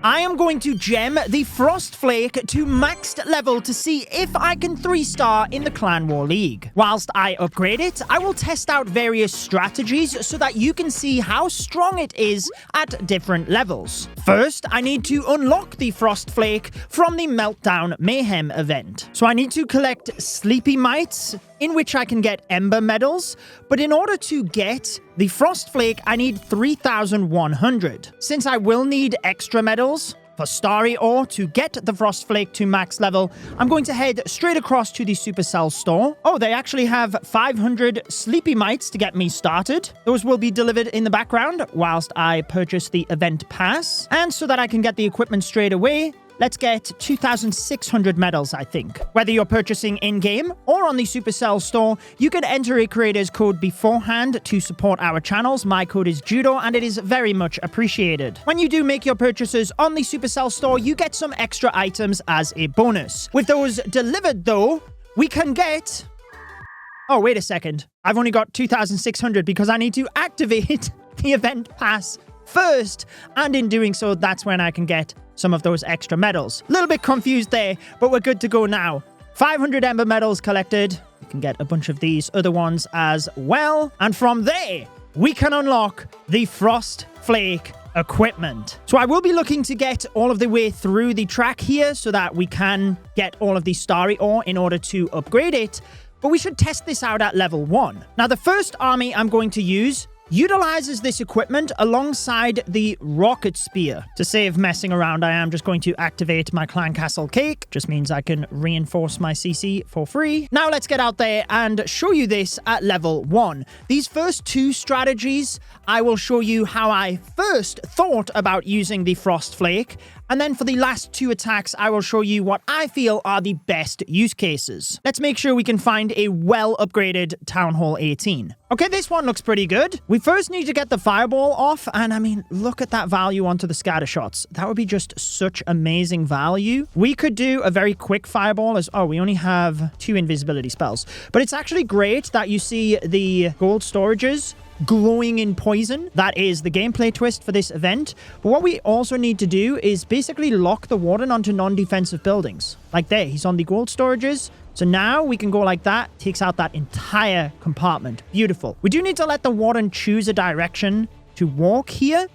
I am going to gem the Frost Flake to maxed level to see if I can 3-star in the Clan War League. Whilst I upgrade it, I will test out various strategies so that you can see how strong it is at different levels. First, I need to unlock the Frost Flake from the Meltdown Mayhem event. So I need to collect Sleepy Mites, in which I can get Ember Medals, but in order to get the Frost Flake, I need 3,100. Since I will need extra medals for Starry Ore to get the Frost Flake to max level, I'm going to head straight across to the Supercell store. Oh, they actually have 500 Sleepy Mites to get me started. Those will be delivered in the background whilst I purchase the event pass. And so that I can get the equipment straight away, let's get 2,600 medals, I think. Whether you're purchasing in-game or on the Supercell store, you can enter a creator's code beforehand to support our channels. My code is Judo, and it is very much appreciated. When you do make your purchases on the Supercell store, you get some extra items as a bonus. With those delivered, though, we can get... Oh, wait a second. I've only got 2,600 because I need to activate the event pass first, and in doing so, that's when I can get some of those extra medals. A little bit confused there, but we're good to go now. 500 Ember Medals collected. We can get a bunch of these other ones as well. And from there, we can unlock the Frost Flake equipment. So I will be looking to get all of the way through the track here so that we can get all of the Starry Ore in order to upgrade it. But we should test this out at level 1. Now, the first army I'm going to use utilizes this equipment alongside the rocket spear. To save messing around, I am just going to activate my clan castle cake. Just means I can reinforce my CC for free. Now let's get out there and show you this at level 1. These first 2 strategies, I will show you how I first thought about using the Frost Flake. And then for the last 2 attacks, I will show you what I feel are the best use cases. Let's make sure we can find a well-upgraded Town Hall 18. Okay, this one looks pretty good. We first need to get the fireball off, and I mean, look at that value onto the scatter shots. That would be just such amazing value. We could do a very quick fireball as, oh, we only have 2 invisibility spells. But it's actually great that you see the gold storages glowing in poison. That is the gameplay twist for this event. But what we also need to do is basically lock the warden onto non-defensive buildings. Like there, he's on the gold storages. So now we can go like that, takes out that entire compartment. Beautiful. We do need to let the warden choose a direction to walk here.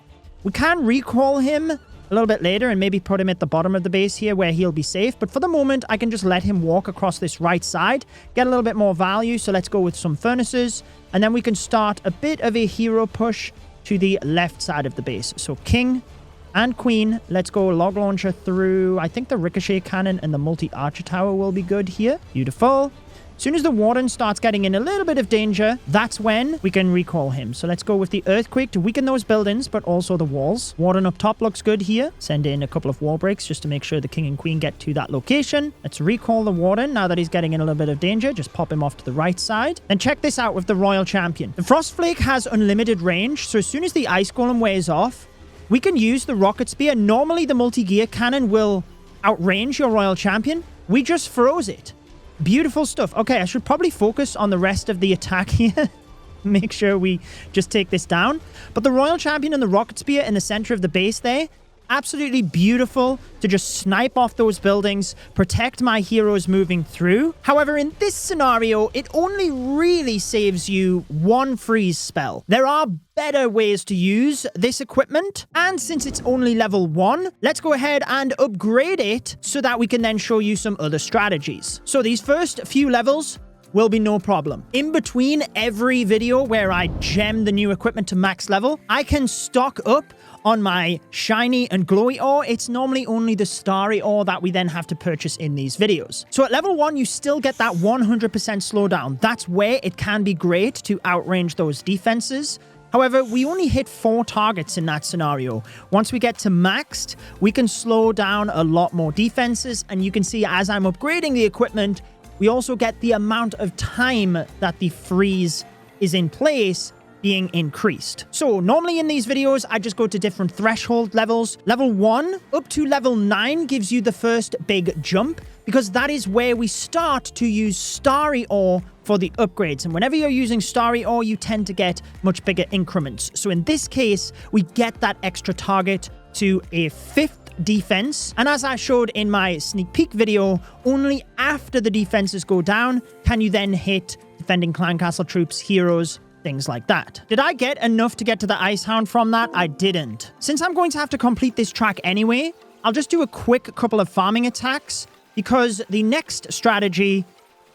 We can recall him a little bit later and maybe put him at the bottom of the base here where he'll be safe. But for the moment, I can just let him walk across this right side, get a little bit more value. So let's go with some furnaces. And then we can start a bit of a hero push to the left side of the base. So king and queen, let's go log launcher through. I think the ricochet cannon and the multi-archer tower will be good here. Beautiful. As soon as the warden starts getting in a little bit of danger, that's when we can recall him. So let's go with the earthquake to weaken those buildings, but also the walls. Warden up top looks good here. Send in a couple of wall breaks just to make sure the king and queen get to that location. Let's recall the warden now that he's getting in a little bit of danger. Just pop him off to the right side. And check this out with the royal champion. The Frost Flake has unlimited range, so as soon as the ice golem wears off, we can use the rocket spear. Normally the multi-gear cannon will outrange your royal champion. We just froze it. Beautiful stuff. Okay, I should probably focus on the rest of the attack here. Make sure we just take this down. But the Royal Champion and the Rocket Spear in the center of the base there, absolutely beautiful to just snipe off those buildings, protect my heroes moving through. However, in this scenario, it only really saves you 1 freeze spell. There are better ways to use this equipment, and since it's only level 1, let's go ahead and upgrade it so that we can then show you some other strategies. So these first few levels will be no problem. In between every video where I gem the new equipment to max level, I can stock up on my shiny and glowy ore. It's normally only the starry ore that we then have to purchase in these videos. So at level 1, you still get that 100% slowdown. That's where it can be great to outrange those defenses. However, we only hit 4 targets in that scenario. Once we get to maxed, we can slow down a lot more defenses. And you can see as I'm upgrading the equipment, we also get the amount of time that the freeze is in place being increased. So normally in these videos, I just go to different threshold levels. Level 1 up to level 9 gives you the first big jump, because that is where we start to use starry ore for the upgrades. And whenever you're using starry ore, you tend to get much bigger increments. So in this case, we get that extra target to a 5th defense. And as I showed in my sneak peek video, only after the defenses go down can you then hit defending clan castle troops, heroes, things like that. Did I get enough to get to the Ice Hound from that? I didn't. Since I'm going to have to complete this track anyway, I'll just do a quick couple of farming attacks because the next strategy,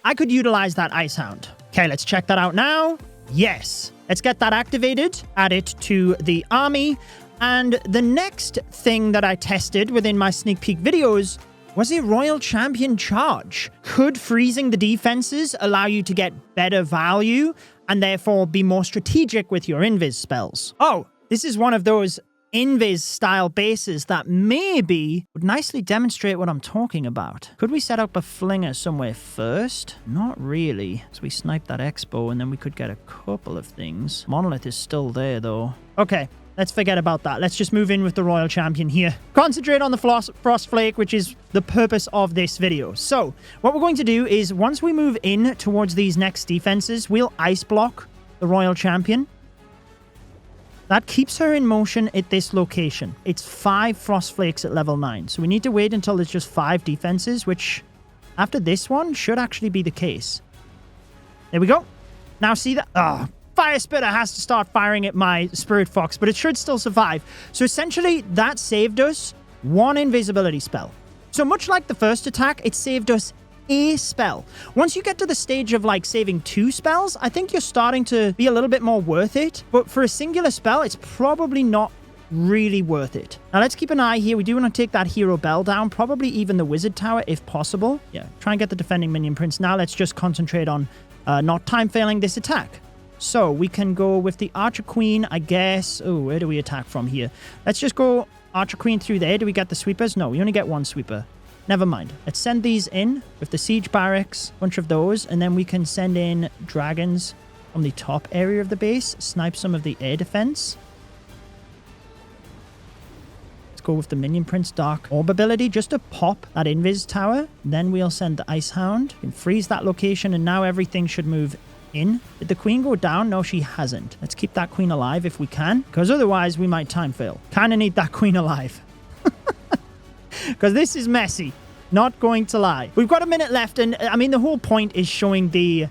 I could utilize that Ice Hound. Okay, let's check that out now. Yes. Let's get that activated, add it to the army. And the next thing that I tested within my sneak peek videos was a Royal Champion charge. Could freezing the defenses allow you to get better value and therefore be more strategic with your invis spells? Oh, this is one of those invis style bases that maybe would nicely demonstrate what I'm talking about. Could we set up a flinger somewhere first? Not really. So we snipe that expo and then we could get a couple of things. Monolith is still there though. Okay. Let's forget about that. Let's just move in with the Royal Champion here. Concentrate on the Frost Flake, which is the purpose of this video. So, what we're going to do is, once we move in towards these next defenses, we'll ice block the Royal Champion. That keeps her in motion at this location. It's 5 Frost Flakes at level 9. So we need to wait until there's just 5 defenses, which, after this one, should actually be the case. There we go. Now see that? Oh, Fire Spitter has to start firing at my Spirit Fox, but it should still survive. So essentially, that saved us 1 invisibility spell. So much like the first attack, it saved us a spell. Once you get to the stage of like saving 2 spells, I think you're starting to be a little bit more worth it. But for a singular spell, it's probably not really worth it. Now let's keep an eye here. We do want to take that Hero Bell down, probably even the Wizard Tower if possible. Yeah, try and get the defending minion prince. Now let's just concentrate on not time failing this attack. So we can go with the Archer Queen, I guess. Oh, where do we attack from here? Let's just go Archer Queen through there. Do we get the sweepers? No, we only get 1 sweeper. Never mind. Let's send these in with the siege barracks, bunch of those, and then we can send in dragons from the top area of the base, snipe some of the air defense. Let's go with the Minion Prince Dark Orb ability just to pop that Invis Tower. Then we'll send the Ice Hound. We can freeze that location, and now everything should move in. Did the queen go down? No, she hasn't. Let's keep that queen alive if we can, because otherwise we might time fail. Kind of need that queen alive. Because this is messy. Not going to lie. We've got a minute left, and I mean, the whole point is showing the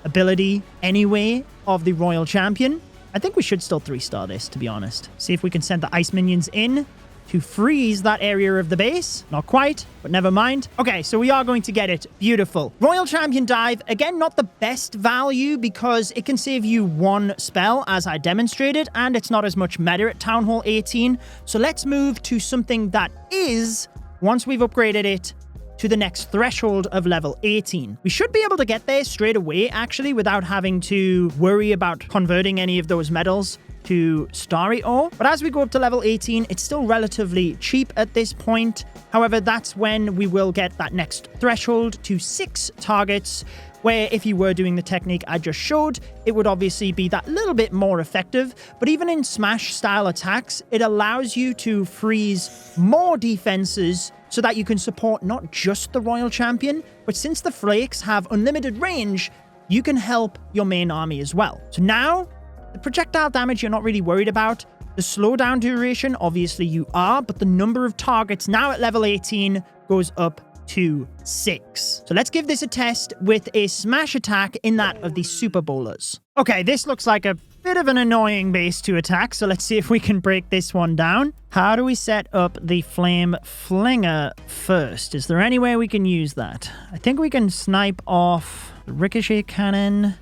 ability anyway of the Royal Champion. I think we should still 3-star this, to be honest. See if we can send the ice minions in to freeze that area of the base. Not quite, but never mind. Okay, so we are going to get it. Beautiful. Royal Champion Dive. Again, not the best value because it can save you 1 spell, as I demonstrated, and it's not as much meta at Town Hall 18. So let's move to something that is, once we've upgraded it, to the next threshold of level 18. We should be able to get there straight away, actually, without having to worry about converting any of those medals to Starry Ore. But as we go up to level 18, it's still relatively cheap at this point. However, that's when we will get that next threshold to 6 targets, where if you were doing the technique I just showed, it would obviously be that little bit more effective. But even in Smash style attacks, it allows you to freeze more defenses so that you can support not just the Royal Champion, but since the Flakes have unlimited range, you can help your main army as well. So now, the projectile damage you're not really worried about. The slowdown duration, obviously you are, but the number of targets now at level 18 goes up to 6. So let's give this a test with a smash attack in that of the Super Bowlers. Okay, this looks like a bit of an annoying base to attack, so let's see if we can break this one down. How do we set up the Flame Flinger first? Is there any way we can use that? I think we can snipe off the Ricochet Cannon,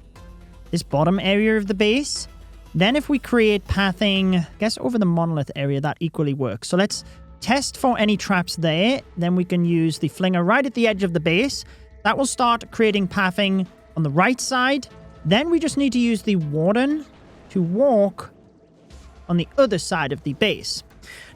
this bottom area of the base. Then if we create pathing, I guess over the monolith area, that equally works. So let's test for any traps there. Then we can use the flinger right at the edge of the base. That will start creating pathing on the right side. Then we just need to use the warden to walk on the other side of the base.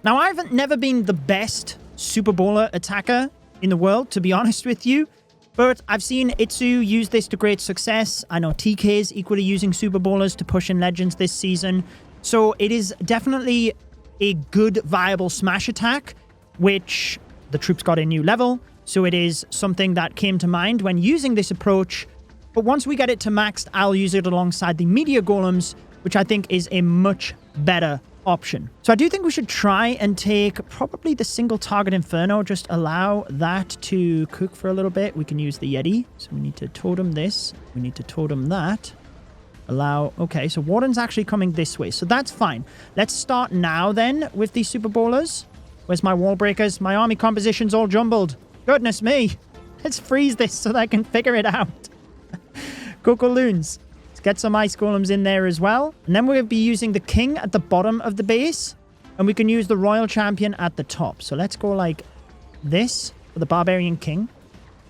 Now, I've never been the best Super Bowler attacker in the world, to be honest with you. But I've seen Itsu use this to great success. I know TK is equally using Super Bowlers to push in Legends this season. So it is definitely a good, viable smash attack, which the troops got a new level. So it is something that came to mind when using this approach. But once we get it to maxed, I'll use it alongside the Meteor Golems, which I think is a much better option. So I do think we should try and take probably the single target Inferno. Just allow that to cook for a little bit. We can use the Yeti. So we need to totem this. We need to totem that. Allow... Okay, so Warden's actually coming this way. So that's fine. Let's start now then with these Super Bowlers. Where's my wall breakers? My army composition's all jumbled. Goodness me. Let's freeze this so that I can figure it out. Coco Loons. Let's get some ice golems in there as well. And then we're going to be using the king at the bottom of the base. And we can use the royal champion at the top. So let's go like this for the barbarian king.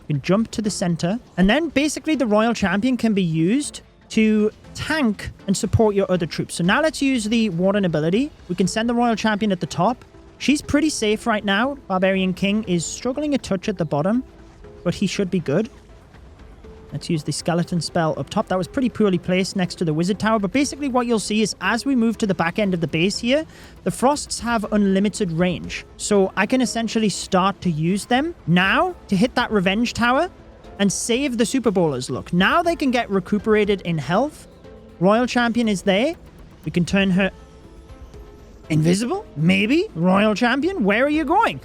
We can jump to the center. And then basically the royal champion can be used to tank and support your other troops. So now let's use the warden ability. We can send the royal champion at the top. She's pretty safe right now. Barbarian king is struggling a touch at the bottom, but he should be good. Let's use the skeleton spell up top. That was pretty poorly placed next to the wizard tower. But basically what you'll see is as we move to the back end of the base here, the frosts have unlimited range. So I can essentially start to use them now to hit that revenge tower and save the super bowlers. Look, now they can get recuperated in health. Royal champion is there. We can turn her invisible, maybe. Royal champion, where are you going?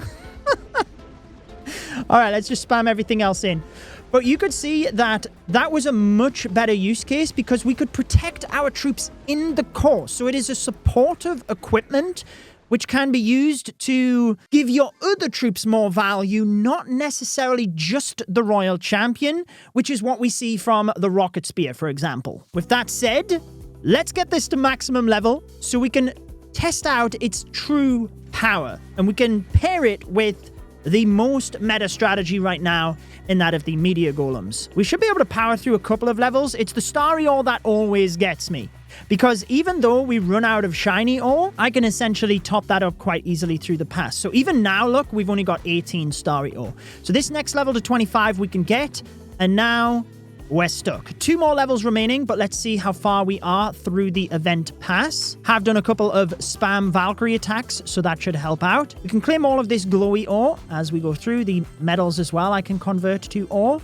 All right, let's just spam everything else in. But you could see that that was a much better use case because we could protect our troops in the core. So it is a supportive equipment which can be used to give your other troops more value, not necessarily just the royal champion, which is what we see from the rocket spear, for example. With that said, let's get this to maximum level so we can test out its true power. And we can pair it with the most meta strategy right now in that of the meteor golems. We should be able to power through a couple of levels. It's the starry ore that always gets me. Because even though we run out of shiny ore, I can essentially top that up quite easily through the pass. So even now, look, we've only got 18 starry ore. So this next level to 25 we can get. And now we're stuck. 2 more levels remaining, but let's see how far we are through the event pass. Have done a couple of spam Valkyrie attacks, so that should help out. We can claim all of this glowy ore as we go through. The metals as well I can convert to ore.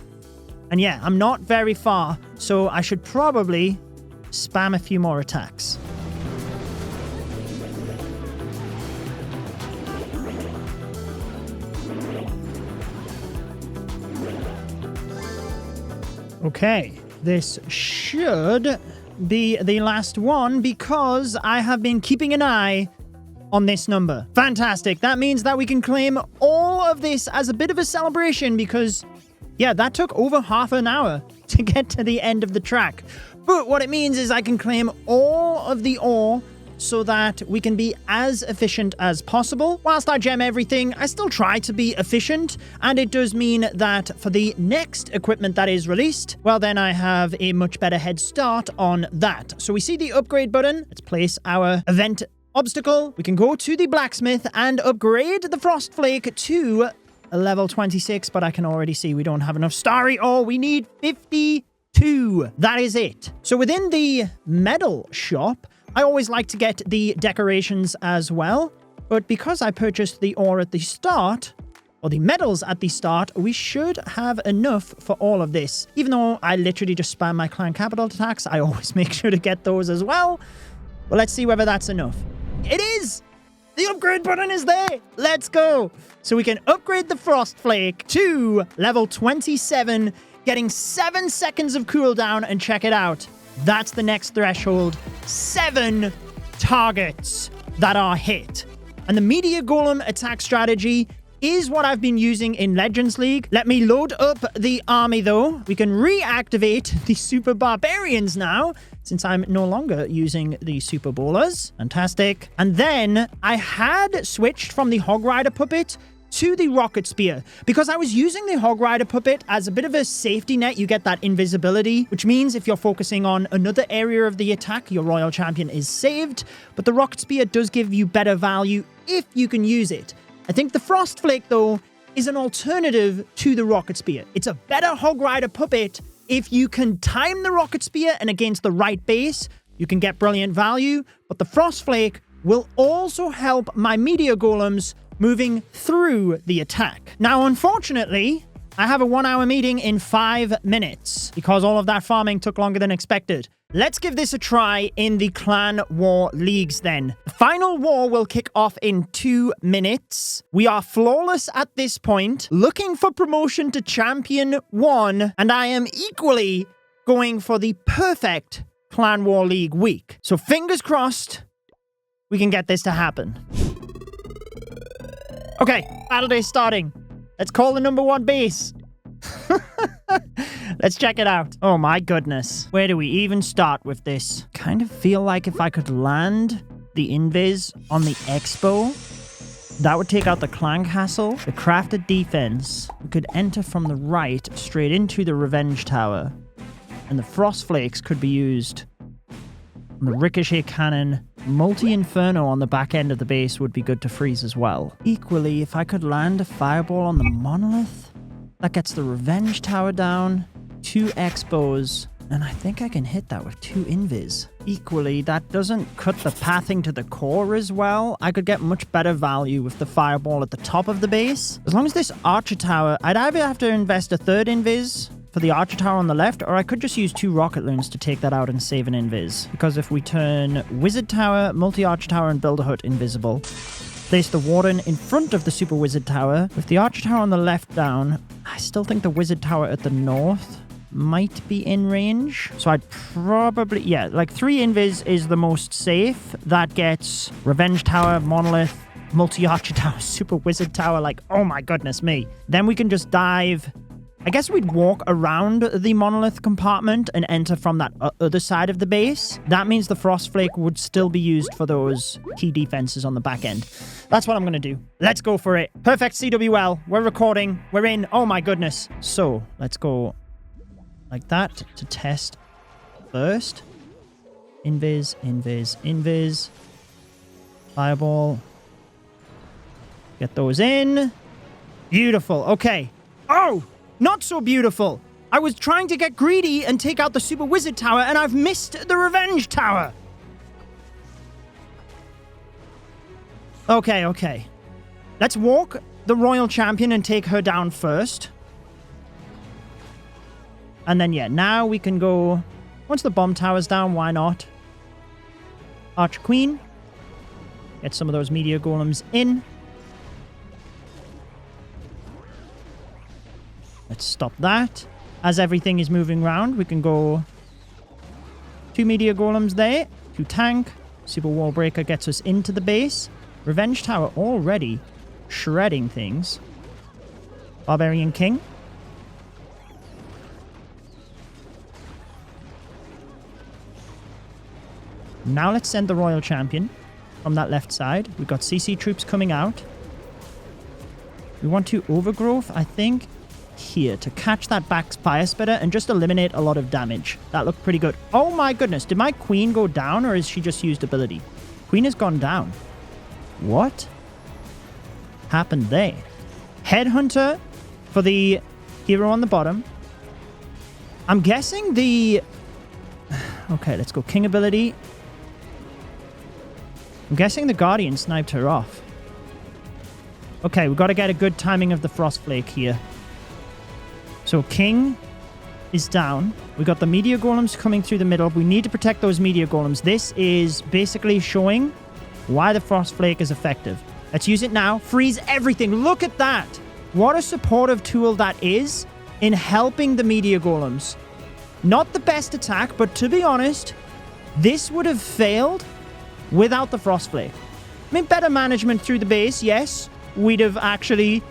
And yeah, I'm not very far, so I should probably spam a few more attacks. Okay, this should be the last one because I have been keeping an eye on this number. Fantastic. That means that we can claim all of this as a bit of a celebration because, yeah, that took over half an hour to get to the end of the track. But what it means is I can claim all of the ore so that we can be as efficient as possible. Whilst I gem everything, I still try to be efficient, and it does mean that for the next equipment that is released, well, then I have a much better head start on that. So we see the upgrade button. Let's place our event obstacle. We can go to the blacksmith and upgrade the frost flake to a level 26, but I can already see we don't have enough starry ore. We need 52. That is it. So within the medal shop, I always like to get the decorations as well, but because I purchased the ore at the start, or the medals at the start, we should have enough for all of this. Even though I literally just spam my clan capital attacks, I always make sure to get those as well. But let's see whether that's enough. It is! The upgrade button is there! Let's go! So we can upgrade the Frost Flake to level 27, getting 7 seconds of cooldown, and check it out. That's the next threshold. 7 targets that are hit. And the Meteor Golem attack strategy is what I've been using in Legends League. Let me load up the army, though. We can reactivate the Super Barbarians now, since I'm no longer using the Super Bowlers. Fantastic. And then I had switched from the Hog Rider Puppet to the Rocket Spear, because I was using the Hog Rider Puppet as a bit of a safety net. You get that invisibility, which means if you're focusing on another area of the attack, your Royal Champion is saved, but the Rocket Spear does give you better value if you can use it. I think the Frost Flake, though, is an alternative to the Rocket Spear. It's a better Hog Rider Puppet if you can time the Rocket Spear and against the right base, you can get brilliant value, but the Frost Flake will also help my Meteor Golems moving through the attack. Now, unfortunately, I have a 1-hour meeting in 5 minutes because all of that farming took longer than expected. Let's give this a try in the Clan War Leagues then. The final war will kick off in 2 minutes. We are flawless at this point, looking for promotion to Champion 1, and I am equally going for the perfect Clan War League week. So fingers crossed, we can get this to happen. Okay, battle day starting. Let's call the number 1 base. Let's check it out. Oh my goodness. Where do we even start with this? Kind of feel like if I could land the invis on the expo, that would take out the clan castle, the crafted defense. We could enter from the right straight into the revenge tower. And the frost flakes could be used on the ricochet cannon. Multi-inferno on the back end of the base would be good to freeze as well. Equally, if I could land a fireball on the monolith, that gets the revenge tower down, 2 expos, and I think I can hit that with 2 invis. Equally, that doesn't cut the pathing to the core as well. I could get much better value with the fireball at the top of the base. As long as this archer tower, I'd either have to invest a 3rd invis for the archer tower on the left, or I could just use 2 rocket loons to take that out and save an invis. Because if we turn wizard tower, multi-archer tower, and build a hut invisible, place the warden in front of the super wizard tower, with the archer tower on the left down, I still think the wizard tower at the north might be in range. So I'd probably, yeah, like 3 invis is the most safe. That gets revenge tower, monolith, multi-archer tower, super wizard tower, like, oh my goodness me. Then we can just dive. I guess we'd walk around the monolith compartment and enter from that other side of the base. That means the frost flake would still be used for those key defenses on the back end. That's what I'm going to do. Let's go for it. Perfect CWL. We're recording. We're in. Oh my goodness. So let's go like that to test first. Invis, invis, invis. Fireball. Get those in. Beautiful. Okay. Oh! Not so beautiful. I was trying to get greedy and take out the super wizard tower, and I've missed the revenge tower. Okay. Let's walk the royal champion and take her down first. And then, yeah, now we can go... Once the bomb tower's down, why not? Archer queen. Get some of those meteor golems in. Let's stop that. As everything is moving around, we can go 2 meteor golems there, 2 tank. Super wall breaker gets us into the base. Revenge tower already shredding things. Barbarian king. Now let's send the royal champion from that left side. We've got CC troops coming out. We want to overgrowth, I think, here to catch that back fire spitter and just eliminate a lot of damage. That looked pretty good. Oh my goodness, did my queen go down, or is she just used ability? Queen has gone down. What happened there? Headhunter for the hero on the bottom. I'm guessing the... Okay, let's go king ability. I'm guessing the guardian sniped her off. Okay, we've got to get a good timing of the frost flake here. So king is down. We got the meteor golems coming through the middle. We need to protect those meteor golems. This is basically showing why the frost flake is effective. Let's use it now. Freeze everything. Look at that. What a supportive tool that is in helping the meteor golems. Not the best attack, but to be honest, this would have failed without the frost flake. I mean, better management through the base, yes. We'd have actually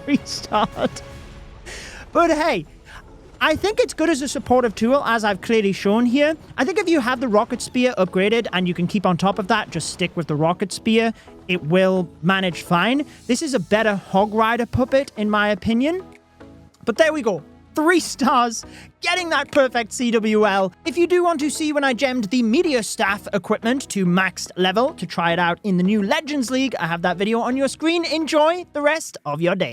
restart. But hey, I think it's good as a supportive tool, as I've clearly shown here. I think if you have the rocket spear upgraded and you can keep on top of that, just stick with the rocket spear, it will manage fine. This is a better Hog Rider puppet, in my opinion. But there we go. 3 stars, getting that perfect CWL. If you do want to see when I gemmed the Meteor Staff equipment to maxed level to try it out in the new Legends League, I have that video on your screen. Enjoy the rest of your day.